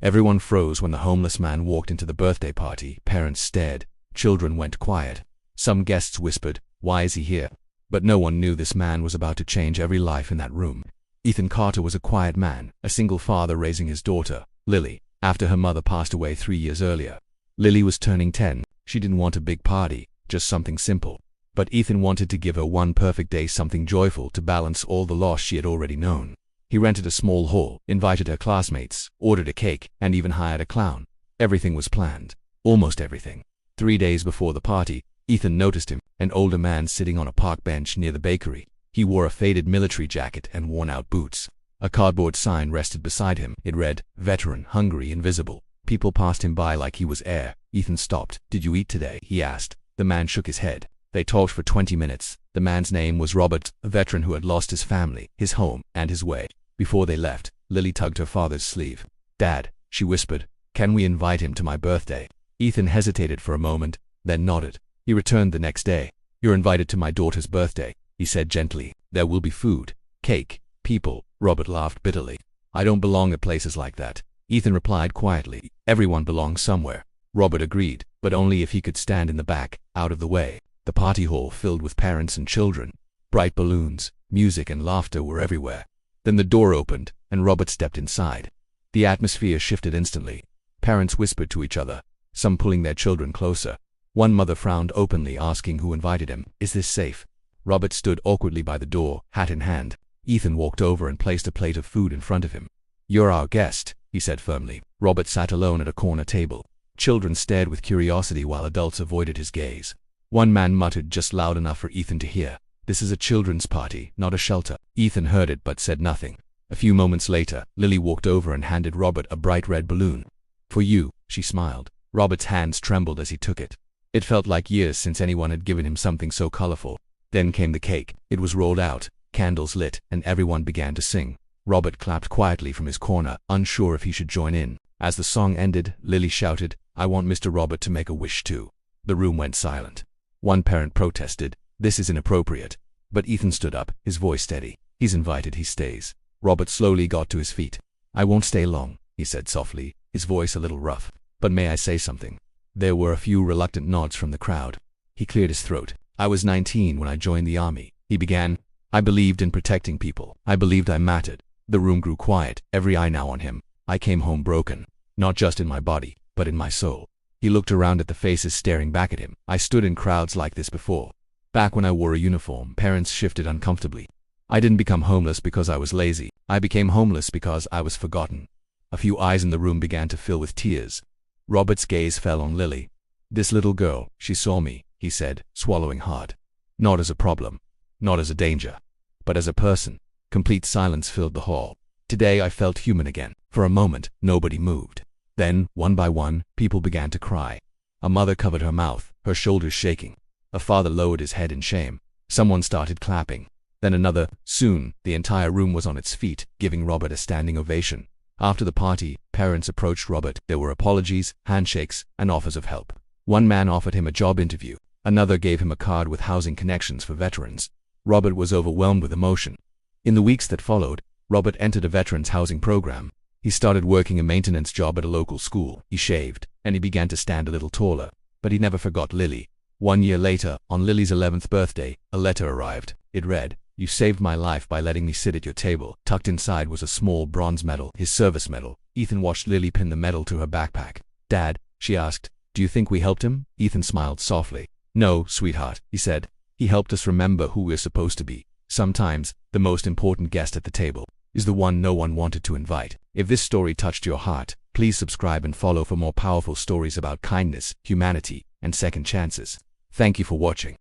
Everyone froze when the homeless man walked into the birthday party. Parents stared. Children went quiet. Some guests whispered, "Why is he here?" But no one knew this man was about to change every life in that room. Ethan Carter was a quiet man, a single father raising his daughter, Lily, after her mother passed away 3 years earlier. Lily was turning 10. She didn't want a big party, just something simple. But Ethan wanted to give her one perfect day, something joyful to balance all the loss she had already known. He rented a small hall, invited her classmates, ordered a cake, and even hired a clown. Everything was planned. Almost everything. 3 days before the party, Ethan noticed him, an older man sitting on a park bench near the bakery. He wore a faded military jacket and worn-out boots. A cardboard sign rested beside him. It read, "Veteran, hungry, invisible." People passed him by like he was air. Ethan stopped. "Did you eat today?" he asked. The man shook his head. They talked for 20 minutes. The man's name was Robert, a veteran who had lost his family, his home, and his way. Before they left, Lily tugged her father's sleeve. "Dad," she whispered, "can we invite him to my birthday?" Ethan hesitated for a moment, then nodded. He returned the next day. "You're invited to my daughter's birthday," he said gently. "There will be food, cake, people." Robert laughed bitterly. "I don't belong at places like that." Ethan replied quietly, "Everyone belongs somewhere." Robert agreed, but only if he could stand in the back, out of the way. The party hall filled with parents and children. Bright balloons, music and laughter were everywhere. Then the door opened, and Robert stepped inside. The atmosphere shifted instantly. Parents whispered to each other, some pulling their children closer. One mother frowned openly, asking who invited him. "Is this safe?" Robert stood awkwardly by the door, hat in hand. Ethan walked over and placed a plate of food in front of him. "You're our guest," he said firmly. Robert sat alone at a corner table. Children stared with curiosity while adults avoided his gaze. One man muttered just loud enough for Ethan to hear, "This is a children's party, not a shelter." Ethan heard it but said nothing. A few moments later, Lily walked over and handed Robert a bright red balloon. "For you," she smiled. Robert's hands trembled as he took it. It felt like years since anyone had given him something so colorful. Then came the cake. It was rolled out, candles lit, and everyone began to sing. Robert clapped quietly from his corner, unsure if he should join in. As the song ended, Lily shouted, "I want Mr. Robert to make a wish too." The room went silent. One parent protested, "This is inappropriate." But Ethan stood up, his voice steady. "He's invited, he stays." Robert slowly got to his feet. "I won't stay long," he said softly, his voice a little rough. "But may I say something?" There were a few reluctant nods from the crowd. He cleared his throat. "I was 19 when I joined the army," he began. "I believed in protecting people. I believed I mattered." The room grew quiet, every eye now on him. "I came home broken. Not just in my body, but in my soul." He looked around at the faces staring back at him. "I stood in crowds like this before. Back when I wore a uniform." Parents shifted uncomfortably. "I didn't become homeless because I was lazy. I became homeless because I was forgotten." A few eyes in the room began to fill with tears. Robert's gaze fell on Lily. "This little girl, she saw me," he said, swallowing hard. "Not as a problem, not as a danger, but as a person." Complete silence filled the hall. Today I felt human again. For a moment, nobody moved. Then, one by one, people began to cry. A mother covered her mouth, her shoulders shaking. A father lowered his head in shame. Someone started clapping. Then another. Soon, the entire room was on its feet, giving Robert a standing ovation. After the party, parents approached Robert. There were apologies, handshakes, and offers of help. One man offered him a job interview. Another gave him a card with housing connections for veterans. Robert was overwhelmed with emotion. In the weeks that followed, Robert entered a veterans housing program. He started working a maintenance job at a local school. He shaved, and he began to stand a little taller. But he never forgot Lily. 1 year later, on Lily's 11th birthday, a letter arrived. It read, "You saved my life by letting me sit at your table." Tucked inside was a small bronze medal, his service medal. Ethan watched Lily pin the medal to her backpack. "Dad," she asked, "do you think we helped him?" Ethan smiled softly. "No, sweetheart," he said. "He helped us remember who we're supposed to be." Sometimes, the most important guest at the table is the one no one wanted to invite. If this story touched your heart, please subscribe and follow for more powerful stories about kindness, humanity, and second chances. Thank you for watching.